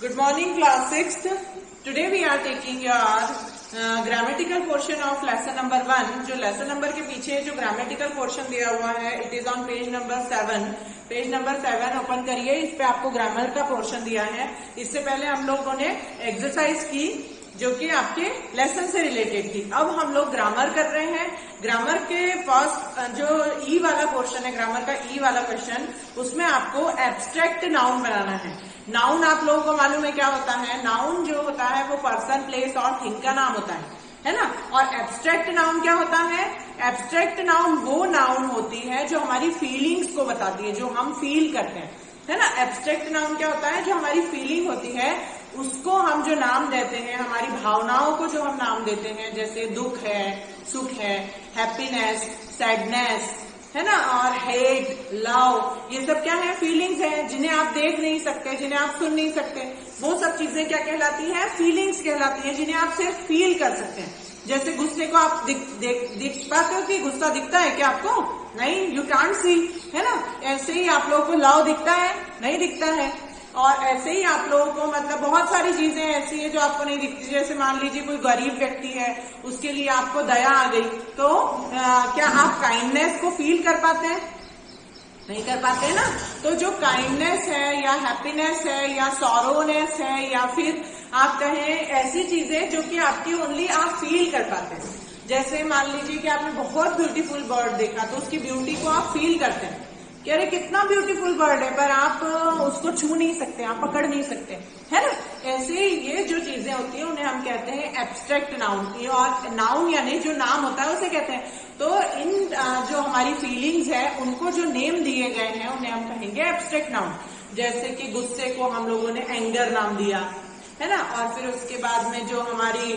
Good morning, class 6th. Today we are taking your grammatical portion of lesson number 1. जो lesson number के पीछे जो grammatical portion दिया हुआ है, it is on page number 7. Page number 7 open करिए. इस पे आपको ग्रामर का पोर्शन दिया है. इससे पहले हम लोगों ने एक्सरसाइज की जो कि आपके लेसन से रिलेटेड थी. अब हम लोग ग्रामर कर रहे हैं. ग्रामर के फर्स्ट जो ई वाला पोर्शन है, ग्रामर का ई वाला क्वेश्चन, उसमें आपको एब्स्ट्रैक्ट नाउन बनाना है. नाउन आप लोगों को मालूम है क्या होता है. नाउन जो होता है वो पर्सन, प्लेस और थिंग का नाम होता है ना. और एब्स्ट्रैक्ट नाउन क्या होता है. एब्स्ट्रैक्ट नाउन वो नाउन होती है जो हमारी फीलिंग्स को बताती है, जो हम फील करते हैं, है ना. एब्स्ट्रैक्ट नाउन क्या होता है, जो हमारी फीलिंग होती है उसको हम जो नाम देते हैं, हमारी भावनाओं को जो हम नाम देते हैं, जैसे दुख है, सुख है, हैप्पीनेस, सैडनेस, है ना, और हेट, लव, ये सब क्या है, फीलिंग्स हैं जिन्हें आप देख नहीं सकते, जिन्हें आप सुन नहीं सकते. वो सब चीजें क्या कहलाती हैं, फीलिंग्स कहलाती हैं, जिन्हें आप सिर्फ फील कर सकते हैं. जैसे गुस्से को आप दिख पाते हो कि गुस्सा दिखता है क्या आपको? नहीं, यू कांट सी, है ना. ऐसे ही आप लोगों को लव दिखता है? नहीं दिखता है. और ऐसे ही आप लोगों को मतलब बहुत सारी चीजें ऐसी है जो आपको नहीं दिखती. जैसे मान लीजिए कोई गरीब व्यक्ति है, उसके लिए आपको दया आ गई, तो क्या आप काइंडनेस को फील कर पाते हैं? नहीं कर पाते ना. तो जो काइंडनेस है या हैप्पीनेस है या सॉरोनेस है या फिर आप कहें ऐसी चीजें जो कि आपकी ओनली आप फील कर पाते हैं. जैसे मान लीजिए कि आपने बहुत ब्यूटीफुल बर्ड देखा, तो उसकी ब्यूटी को आप फील करते हैं कि अरे कितना ब्यूटीफुल बर्ड है, पर आप उसको छू नहीं सकते, आप पकड़ नहीं सकते, है ना. ऐसे ही ये जो चीजें होती हैं उन्हें हम कहते हैं एब्स्ट्रैक्ट नाउन. और नाउन यानी जो नाम होता है उसे कहते हैं. तो इन जो हमारी फीलिंग्स है उनको जो नेम दिए गए हैं उन्हें हम कहेंगे एब्स्ट्रैक्ट नाउन. जैसे कि गुस्से को हम लोगों ने एंगर नाम दिया, है ना. और फिर उसके बाद में जो हमारी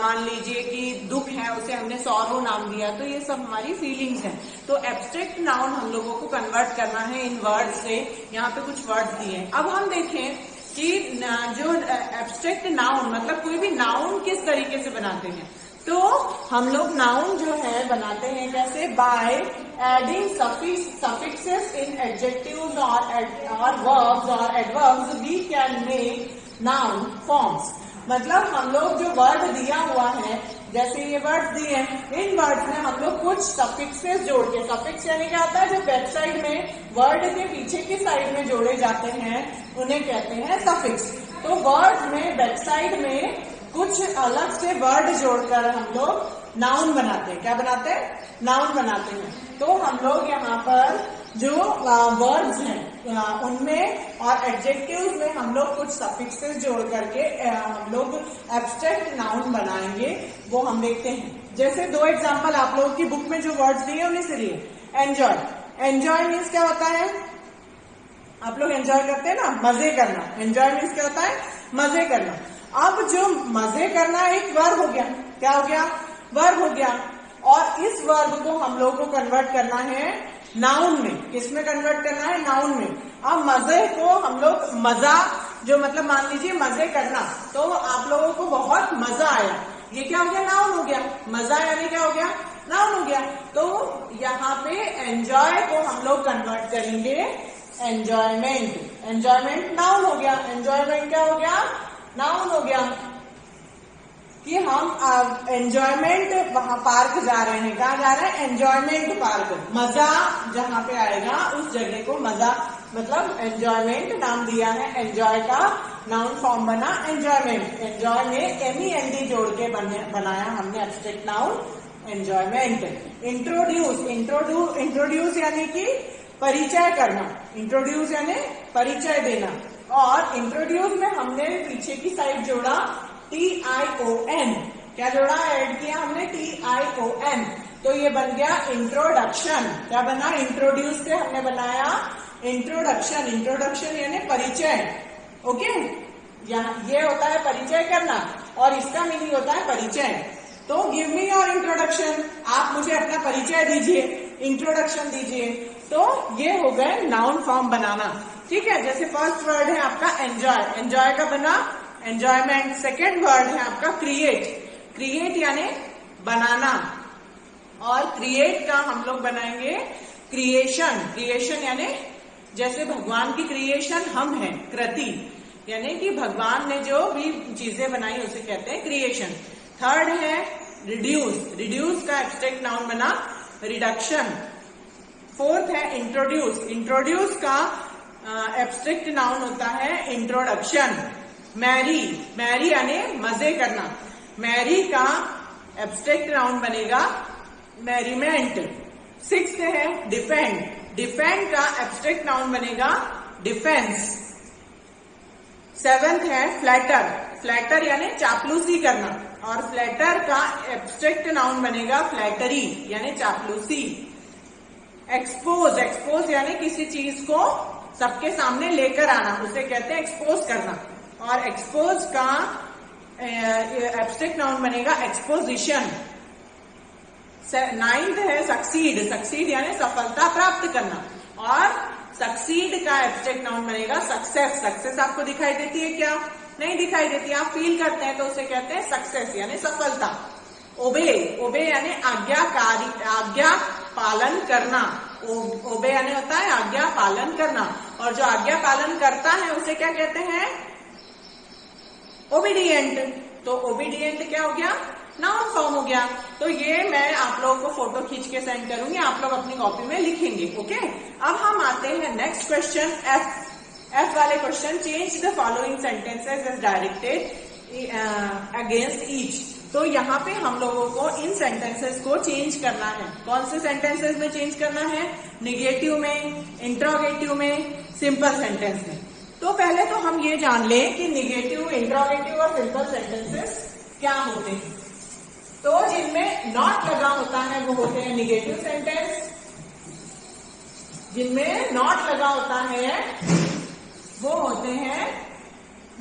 मान लीजिए कि दुख है उसे हमने सॉरो नाम दिया. तो ये सब हमारी फीलिंग्स हैं. तो एब्स्ट्रैक्ट नाउन हम लोगों को कन्वर्ट करना है इन वर्ड्स से. यहाँ पे कुछ वर्ड्स दिए हैं. अब हम देखें कि जो एब्स्ट्रैक्ट नाउन मतलब कोई भी नाउन किस तरीके से बनाते हैं. तो हम लोग नाउन जो है बनाते हैं कैसे, by adding suffixes in adjectives और वर्ब्स और adverbs we can make noun forms. मतलब हम लोग जो वर्ड दिया हुआ है, जैसे ये वर्ड दिए हैं, इन वर्ड्स में हम लोग कुछ सफिक्सेस जोड़ के, सफिक्स यानी क्या होता है, जो बैक साइड में वर्ड के पीछे की साइड में जोड़े जाते हैं उन्हें कहते हैं सफिक्स. तो वर्ड में बैक साइड में कुछ अलग से वर्ड जोड़कर हम लोग नाउन बनाते हैं. क्या बनाते हैं? नाउन बनाते हैं. तो हम लोग यहाँ पर जो वर्ड्स हैं उनमें और एडजेक्टिव्स में हम लोग कुछ सफिक्सेस जोड़ करके हम लोग एब्स्ट्रैक्ट नाउन बनाएंगे. वो हम देखते हैं. जैसे दो एग्जांपल आप लोगों की बुक में जो वर्ड्स दिए उन्हीं से लिए. एंजॉय. एंजॉय मीन्स क्या होता है, आप लोग एंजॉय करते हैं ना, मजे करना. एंजॉय मीन्स क्या होता है, मजे करना. अब जो मजे करना एक वर्ब हो गया. क्या हो गया? वर्ब हो गया. और इस वर्ब को हम लोग को कन्वर्ट करना है नाउन में. किसमें कन्वर्ट करना है? नाउन में. अब मजे को हम लोग मजा, जो मतलब मान लीजिए मजे करना, तो आप लोगों को बहुत मजा आया, ये क्या हो गया? नाउन हो गया. मजा यानी क्या हो गया? नाउन हो गया. तो यहाँ पे एंजॉय को हम लोग कन्वर्ट करेंगे एंजॉयमेंट. एंजॉयमेंट नाउन हो गया. एंजॉयमेंट क्या हो गया? नाउन हो गया. कि हम एंजॉयमेंट वहां पार्क जा रहे हैं. कहाँ जा रहे हैं? Enjoyment park. मजा जहां पे आएगा उस जगह को मजा, मतलब एंजॉयमेंट नाम दिया है. एंजॉय का नाउन फॉर्म बना एंजॉयमेंट. एंजॉय में एमईएनडी जोड़ के बनाया हमने abstract noun enjoyment. Introduce. Introduce यानी कि परिचय करना. इंट्रोड्यूस यानी परिचय देना. और इंट्रोड्यूस में हमने पीछे की साइड जोड़ा TION. क्या जोड़ा? ऐड किया हमने TION. तो ये बन गया इंट्रोडक्शन. क्या बना? इंट्रोड्यूस से हमने बनाया इंट्रोडक्शन. इंट्रोडक्शन यानी परिचय. ओके, यहाँ ये होता है परिचय करना और इसका मीनिंग होता है परिचय. तो गिव मी योर इंट्रोडक्शन. आप मुझे अपना परिचय दीजिए, इंट्रोडक्शन दीजिए. तो ये हो गए नाउन फॉर्म बनाना. ठीक है. जैसे फर्स्ट वर्ड है आपका एंजॉय. एंजॉय का बना एंजॉयमेंट. सेकेंड वर्ड है आपका क्रिएट. क्रिएट यानी बनाना. और क्रिएट का हम लोग बनाएंगे क्रिएशन. क्रिएशन यानी जैसे भगवान की क्रिएशन हम हैं, कृति. यानी कि भगवान ने जो भी चीजें बनाई उसे कहते हैं क्रिएशन। थर्ड है रिड्यूस, रिड्यूस का एब्स्ट्रैक्ट नाउन बना रिडक्शन। फोर्थ है इंट्रोड्यूस, इंट्रोड्यूस का एब्स्ट्रैक्ट नाउन होता है इंट्रोडक्शन। मैरी, मैरी यानी मजे करना, मैरी का एब्स्ट्रैक्ट नाउन बनेगा मैरीमेंट। सिक्स्थ है डिफेंड, डिफेंड का एब्स्ट्रैक्ट नाउन बनेगा डिफेंस। सेवेंथ है फ्लैटर, फ्लैटर यानी चापलूसी करना, और फ्लैटर का एब्स्ट्रैक्ट नाउन बनेगा फ्लैटरी यानी चापलूसी। एक्सपोज, एक्सपोज यानी किसी चीज को सबके सामने लेकर आना, उसे कहते हैं एक्सपोज करना, और एक्सपोज का एब्स्ट्रैक्ट नाउन बनेगा एक्सपोजिशन। नाइन्थ है सक्सीड, सक्सीड यानी सफलता प्राप्त करना, और सक्सीड का एब्स्ट्रैक्ट नाउन बनेगा सक्सेस। सक्सेस आपको दिखाई देती है क्या? नहीं दिखाई देती, आप फील करते हैं तो उसे कहते हैं सक्सेस यानी सफलता। ओबे, ओबे यानी आज्ञाकारी, आज्ञा पालन करना। ओबे यानी होता है आज्ञा पालन करना, और जो आज्ञा पालन करता है उसे क्या कहते हैं? ओबीडियंट। तो ओबीडियंट क्या हो गया? नाउन फॉर्म हो गया। तो ये मैं आप लोगों को फोटो खींच के सेंड करूंगी, आप लोग अपनी कॉपी में लिखेंगे। ओके, अब हम आते हैं नेक्स्ट क्वेश्चन एफ। एफ वाले question, change the following sentences as directed against each. तो यहाँ पे हम लोगों को इन सेंटेंसेस को चेंज करना है। कौन से सेंटेंसेस में चेंज करना है? निगेटिव में, इंट्रोगेटिव में, सिंपल सेंटेंस में। तो पहले तो हम ये जान लें कि निगेटिव, इंट्रोगेटिव और सिंपल सेंटेंसेस क्या होते हैं। तो जिनमें नॉट लगा होता है वो होते हैं निगेटिव सेंटेंस, जिनमें नॉट लगा होता है वो होते हैं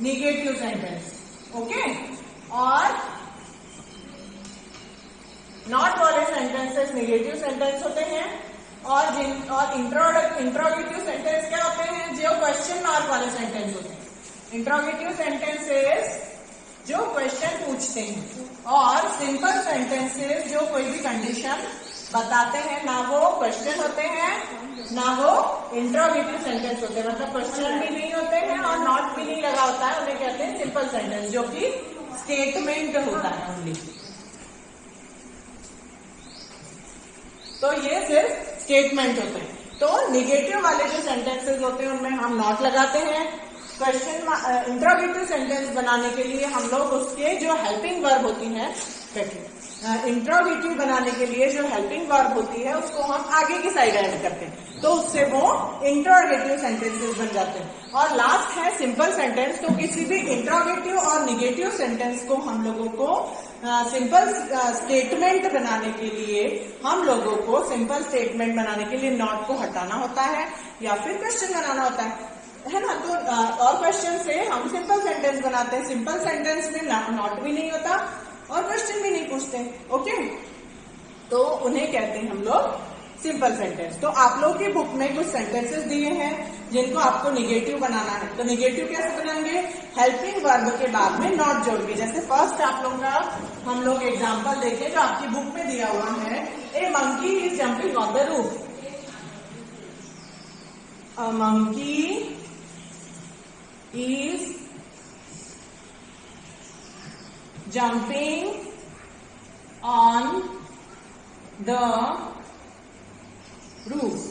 निगेटिव सेंटेंस। ओके, और नॉट वाले सेंटेंसेस निगेटिव सेंटेंस होते हैं, और इंट्रोगेटिव सेंटेंस क्या होते हैं? जो क्वेश्चन मार्क वाले सेंटेंस होते हैं। इंट्रोगेटिव सेंटेंसेस जो क्वेश्चन पूछते हैं, और सिंपल सेंटेंसेस जो कोई भी कंडीशन बताते हैं, ना वो क्वेश्चन होते हैं ना वो इंट्रोगेटिव सेंटेंस होते हैं। मतलब क्वेश्चन भी नहीं होते हैं और नॉट भी नहीं लगा होता है, उन्हें कहते हैं सिंपल सेंटेंस, जो कि स्टेटमेंट होता है ओनली। तो ये सिर्फ स्टेटमेंट होते हैं। तो निगेटिव वाले जो सेंटेंसेस होते हैं उनमें हम नॉट लगाते हैं। क्वेश्चन इंट्रोगेटिव सेंटेंस बनाने के लिए हम लोग उसके जो हेल्पिंग वर्ब होती है, इंट्रोगेटिव बनाने के लिए जो हेल्पिंग वर्ब होती है उसको हम आगे की साइड ऐड करते हैं, तो उससे वो इंट्रोगेटिव सेंटेंसेस बन जाते हैं। और लास्ट है सिंपल सेंटेंस। तो किसी भी इंट्रोगेटिव और निगेटिव सेंटेंस को हम लोगों को सिंपल स्टेटमेंट बनाने के लिए, हम लोगों को सिंपल स्टेटमेंट बनाने के लिए नॉट को हटाना होता है या फिर क्वेश्चन बनाना होता है ना। तो और क्वेश्चन से हम सिंपल सेंटेंस बनाते हैं। सिंपल सेंटेंस में नॉट भी नहीं होता और क्वेश्चन भी नहीं पूछते। ओके, तो उन्हें कहते हैं हम लोग सिंपल सेंटेंस। तो आप लोग की बुक में कुछ सेंटेंसेस दिए हैं जिनको आपको निगेटिव बनाना है। तो निगेटिव कैसे बनाएंगे? हेल्पिंग वर्ब के बाद में नॉट जोड़ के। जैसे फर्स्ट आप लोग का हम लोग एग्जाम्पल देखें जो आपकी बुक में दिया हुआ है, a monkey is jumping on the roof. A monkey is jumping on the roof।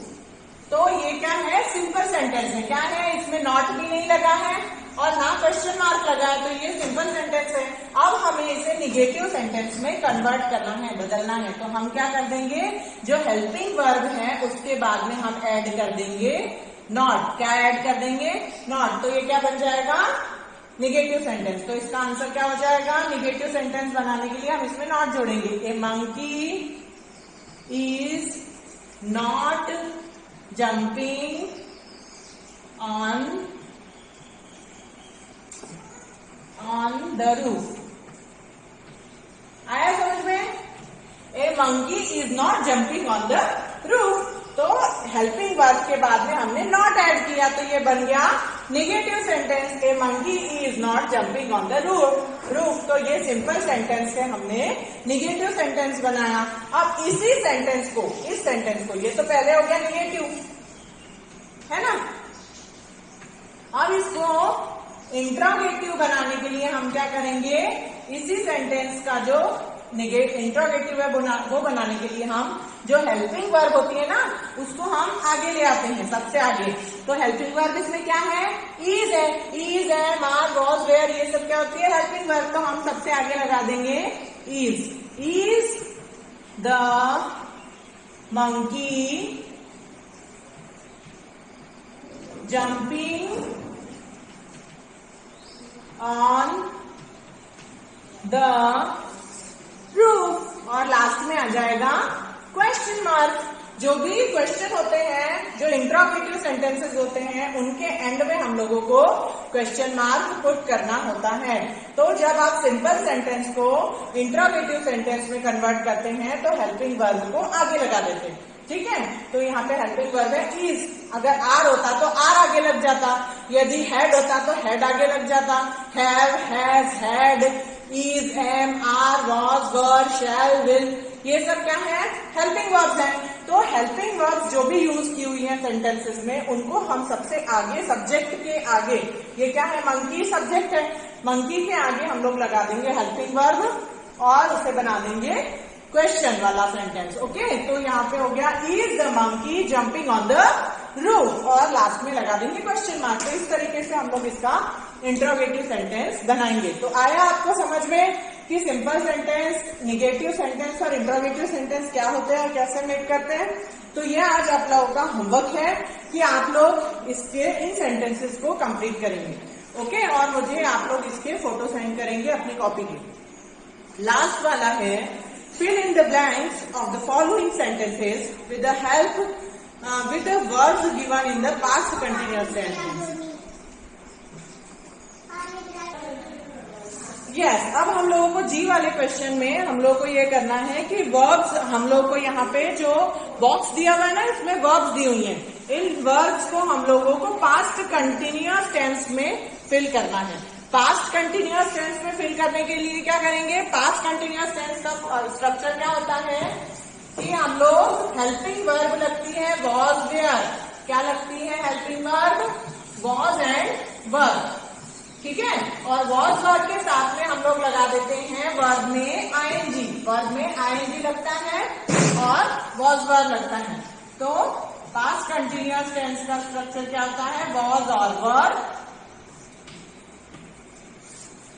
तो ये क्या है? सिंपल सेंटेंस है। क्या है? इसमें नॉट भी नहीं लगा है और ना क्वेश्चन मार्क लगा है, तो ये सिंपल सेंटेंस है। अब हमें इसे निगेटिव सेंटेंस में कन्वर्ट करना है, बदलना है। तो हम क्या कर देंगे? जो हेल्पिंग वर्ब है उसके बाद में हम ऐड कर देंगे नॉट। क्या ऐड कर देंगे? नॉट। तो ये क्या बन जाएगा? Negative sentence. तो इसका आंसर क्या हो जाएगा? निगेटिव सेंटेंस बनाने के लिए हम इसमें नॉट जोड़ेंगे। A monkey is not jumping on the roof. आया समझ में? A monkey is not jumping on the roof. तो हेल्पिंग वर्ब के बाद में हमने नॉट ऐड किया, तो ये बन गया negative sentence. A monkey is not jumping on the roof. तो ये सिंपल सेंटेंस से हमने निगेटिव सेंटेंस बनाया। अब इसी सेंटेंस को, इस सेंटेंस को, ये तो पहले हो गया निगेटिव है ना, अब इसको इंट्रोगेटिव बनाने के लिए हम क्या करेंगे, इसी सेंटेंस का जो इंट्रोगेटिव है वो बनाने के लिए हम जो हेल्पिंग वर्ब होती है ना उसको हम आगे ले आते हैं, सबसे आगे। तो हेल्पिंग वर्ब इसमें क्या है, इज है, इज है, आर, वॉज, वेयर, ये सब क्या होती है हेल्पिंग वर्ब। तो हम सबसे आगे लगा देंगे is the monkey jumping on the roof, और लास्ट में आ जाएगा क्वेश्चन मार्क। जो भी क्वेश्चन होते हैं, जो इंट्रोगेटिव सेंटेंसेस होते हैं, उनके एंड में हम लोगों को क्वेश्चन मार्क पुट करना होता है। तो जब आप सिंपल सेंटेंस को इंट्रोगेटिव सेंटेंस में कन्वर्ट करते हैं तो हेल्पिंग वर्ब को आगे लगा देते हैं, ठीक है। तो यहाँ पे हेल्पिंग वर्ब है इज, अगर आर होता तो आर आगे लग जाता, यदि हेड होता तो हेड आगे लग जाता, have, has, had, is, am, are, was, were, shall, will, ये सब क्या है हेल्पिंग वर्ब्स हैं। तो हेल्पिंग वर्ब्स जो भी यूज की हुई है सेंटेंसेस में, उनको हम सबसे आगे सब्जेक्ट के आगे, ये क्या है मंकी सब्जेक्ट है, मंकी के आगे हम लोग लगा देंगे हेल्पिंग वर्ब और उसे बना देंगे क्वेश्चन वाला सेंटेंस। ओके, तो यहाँ पे हो गया is the monkey jumping on the roof, और लास्ट में लगा देंगे क्वेश्चन मार्क। तो इस तरीके से हम लोग इसका इंट्रोगेटिव सेंटेंस बनाएंगे। तो आया आपको समझ में कि सिंपल सेंटेंस, निगेटिव सेंटेंस और इंट्रोगेटिव सेंटेंस क्या होते हैं और कैसे मेक करते हैं। तो ये आज आप लोगों का होमवर्क है कि आप लोग इसके इन सेंटेंसेस को कंप्लीट करेंगे। ओके, और मुझे आप लोग इसके फोटो सेंड करेंगे अपनी कॉपी के। लास्ट वाला है fill in the blanks of the following sentences with the help with the verbs given in the past continuous tense. Yes, अब हम लोगों को जी वाले क्वेश्चन में हम लोगों को ये करना है कि वर्ब्स, हम लोग को यहाँ पे जो बॉक्स दिया हुआ है ना, इसमें वर्ब्स दी हुई हैं, इन वर्ब्स को हम लोगों को पास्ट कंटिन्यूअस टेंस में फिल करना है। पास्ट कंटिन्यूअस टेंस में फिल करने के लिए क्या करेंगे, पास्ट कंटिन्यूअस टेंस का स्ट्रक्चर क्या होता है कि हम लोग हेल्पिंग वर्ब लगती है वॉज, वेयर, क्या लगती है हेल्पिंग वर्ब वॉज एंड वर, ठीक है। और वॉज वर्ब के साथ में हम लोग लगा देते हैं वर्ब में आईएनजी, वर्ब में आईएनजी लगता है और वॉज वर्ब लगता है। तो पास्ट कंटिन्यूअस टेंस का स्ट्रक्चर क्या होता है, वॉज और वर्ब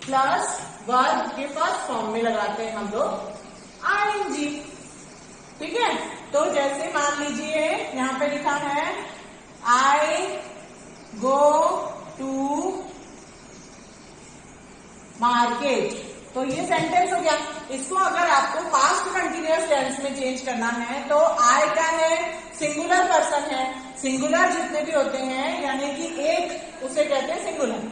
प्लस वर्ब के फर्स्ट फॉर्म में लगाते हैं हम लोग आईएनजी, ठीक है। तो जैसे मान लीजिए यहाँ पे लिखा है आई गो टू मार्केट, तो ये सेंटेंस हो गया। इसको अगर आपको पास्ट कंटिन्यूअस टेंस में चेंज करना है तो आई क्या है, सिंगुलर पर्सन है, सिंगुलर जितने भी होते हैं यानी कि एक, उसे कहते हैं सिंगुलर।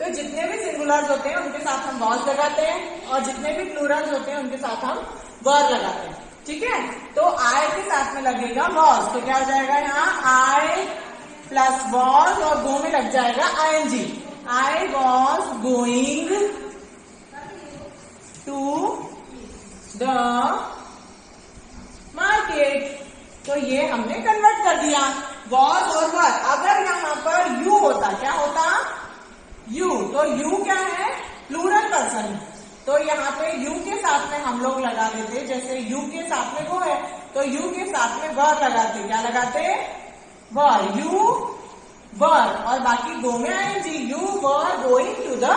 तो जितने भी सिंगुलर्स होते हैं उनके साथ हम वॉज लगाते हैं और जितने भी प्लूरल्स होते हैं उनके साथ हम वर लगाते हैं, ठीक है। तो आई के साथ में लगेगा वॉज, तो क्या हो जाएगा यहाँ आई प्लस वॉज और गो में लग जाएगा ING, I was going to the market. तो ये हमने कन्वर्ट कर दिया वॉज और वर। अगर यहाँ पर यू होता, क्या होता यू, तो यू क्या है प्लूरल पर्सन है, तो यहाँ पे यू के साथ में हम लोग लगा देते, जैसे यू के साथ में वो है तो यू के साथ में वर लगाते, क्या लगाते वर, यू वर, और बाकी दो में आएंगे you were going to the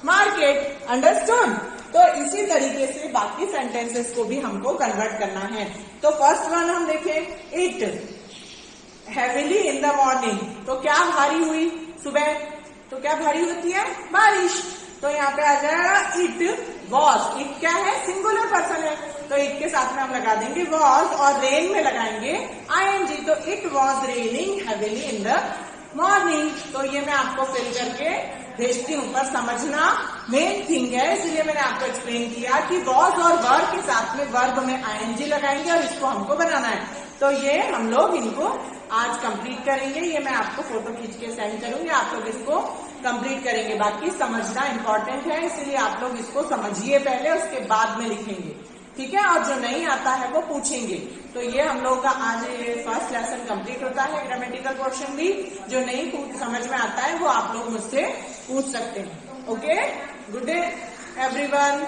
market, understood. तो इसी तरीके से बाकी सेंटेंसेस को भी हमको कन्वर्ट करना है। तो फर्स्ट वन हम देखें, it heavily in the morning, तो क्या भारी हुई सुबह, तो क्या भारी होती है बारिश, तो यहाँ पे आ जाएगा इट वॉज, इट क्या है सिंगुलर पर्सन है तो इट के साथ में हम लगा देंगे वॉज और रेन में लगाएंगे आईएनजी, तो it was raining heavily in the morning. तो ये मैं आपको फिल करके भेजती हूँ, पर समझना मेन थिंग है, इसलिए मैंने आपको एक्सप्लेन किया कि वॉज और वर के साथ में वर्ब में आईएनजी लगाएंगे और इसको हमको बनाना है। तो ये हम लोग इनको आज कंप्लीट करेंगे, ये मैं आपको फोटो खींच के सेंड करूंगी, आप लोग इसको कंप्लीट करेंगे। बाकी समझना इंपॉर्टेंट है, इसलिए आप लोग इसको समझिए पहले, उसके बाद में लिखेंगे, ठीक है। और जो नहीं आता है वो पूछेंगे। तो ये हम लोग का आज ये फर्स्ट लेसन कंप्लीट होता है, ग्रामेटिकल पोर्शन भी। जो नहीं समझ में आता है वो आप लोग मुझसे पूछ सकते हैं। Okay, good day everyone.